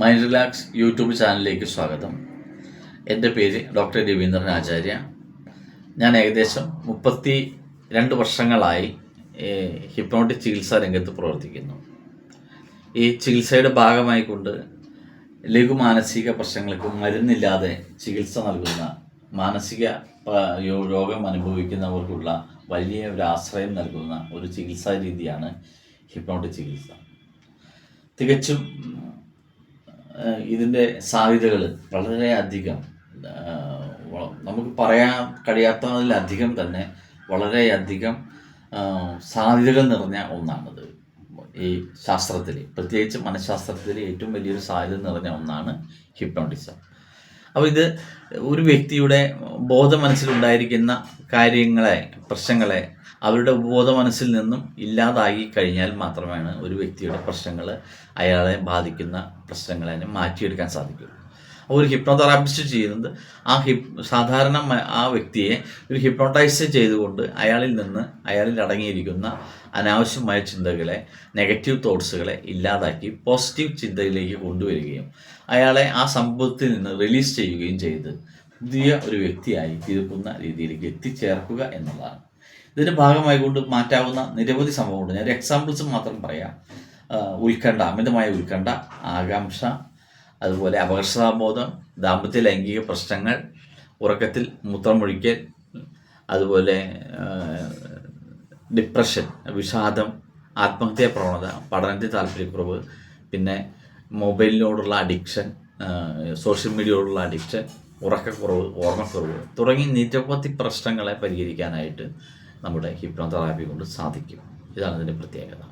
Mind relax YouTube ചാനലിലേക്ക് സ്വാഗതം. എൻ്റെ പേര് ഡോക്ടർ രവീന്ദ്രൻ ആചാര്യ. ഞാൻ ഏകദേശം 32 വർഷങ്ങളായി ഹിപ്നോട്ടിക് ചികിത്സാ രംഗത്ത് പ്രവർത്തിക്കുന്നു. ഈ ചികിത്സയുടെ ഭാഗമായിക്കൊണ്ട് ലഘുമാനസിക പ്രശ്നങ്ങൾക്ക് മരുന്നില്ലാതെ ചികിത്സ നൽകുന്ന, മാനസിക രോഗം അനുഭവിക്കുന്നവർക്കുള്ള വലിയ ഒരു ആശ്രയം നൽകുന്ന ഒരു ചികിത്സാ രീതിയാണ് ഹിപ്നോട്ടിക് ചികിത്സ. തികച്ചും ഇതിൻ്റെ സാധ്യതകൾ വളരെയധികം, നമുക്ക് പറയാൻ കഴിയാത്തതിലധികം തന്നെ വളരെയധികം സാധ്യതകൾ നിറഞ്ഞ ഒന്നാണത്. ഈ ശാസ്ത്രത്തിൽ, പ്രത്യേകിച്ച് മനഃശാസ്ത്രത്തിൽ ഏറ്റവും വലിയൊരു സാധ്യത നിറഞ്ഞ ഒന്നാണ് ഹിപ്നോട്ടിസം. അപ്പോൾ ഇത് ഒരു വ്യക്തിയുടെ ബോധമനസ്സിലുണ്ടായിരിക്കുന്ന കാര്യങ്ങളെ, പ്രശ്നങ്ങളെ അവരുടെ ബോധമനസ്സിൽ നിന്നും ഇല്ലാതായി കഴിഞ്ഞാൽ മാത്രമാണ് ഒരു വ്യക്തിയുടെ പ്രശ്നങ്ങൾ, അയാളെ ബാധിക്കുന്ന പ്രശ്നങ്ങളെ മാറ്റിയെടുക്കാൻ സാധിക്കുള്ളൂ. അപ്പോൾ ഒരു ഹിപ്നോതെറാപ്പിസ്റ്റ് ചെയ്യുന്നത് സാധാരണ ആ വ്യക്തിയെ ഒരു ഹിപ്നോട്ടൈസ് ചെയ്തുകൊണ്ട് അയാളിൽ അടങ്ങിയിരിക്കുന്ന അനാവശ്യമായ ചിന്തകളെ, നെഗറ്റീവ് തോട്ട്സുകളെ ഇല്ലാതാക്കി പോസിറ്റീവ് ചിന്തയിലേക്ക് കൊണ്ടുവരികയും അയാളെ ആ സംഭവത്തിൽ നിന്ന് റിലീസ് ചെയ്യുകയും ചെയ്ത് പുതിയ ഒരു വ്യക്തിയായി തീർക്കുന്ന രീതിയിലേക്ക് എത്തിച്ചേർക്കുക എന്നുള്ളതാണ്. ഇതിൻ്റെ ഭാഗമായി കൊണ്ട് മാറ്റാവുന്ന നിരവധി സംഭവമുണ്ട്. ഞാൻ എക്സാമ്പിൾസ് മാത്രം പറയാം. ഉത്കണ്ഠ, അമിതമായ ഉത്കണ്ഠ, ആകാംക്ഷ, അതുപോലെ അപകർഷതാബോധം, ദാമ്പത്യ ലൈംഗിക പ്രശ്നങ്ങൾ, ഉറക്കത്തിൽ മൂത്രമൊഴിക്കൽ, അതുപോലെ ഡിപ്രഷൻ, വിഷാദം, ആത്മഹത്യാ പ്രവണത, പഠനത്തിൽ താല്പര്യക്കുറവ്, പിന്നെ മൊബൈലിനോടുള്ള അഡിക്ഷൻ, സോഷ്യൽ മീഡിയയോടുള്ള അഡിക്ഷൻ, ഉറക്കക്കുറവ്, ഓർമ്മക്കുറവ് തുടങ്ങി നിരവധി പ്രശ്നങ്ങളെ പരിഹരിക്കാനായിട്ട് നമ്മുടെ ഹിപ്നോതെറാപ്പി കൊണ്ട് സാധിക്കും. ഇതാണ് ഇതിൻ്റെ പ്രത്യേകത.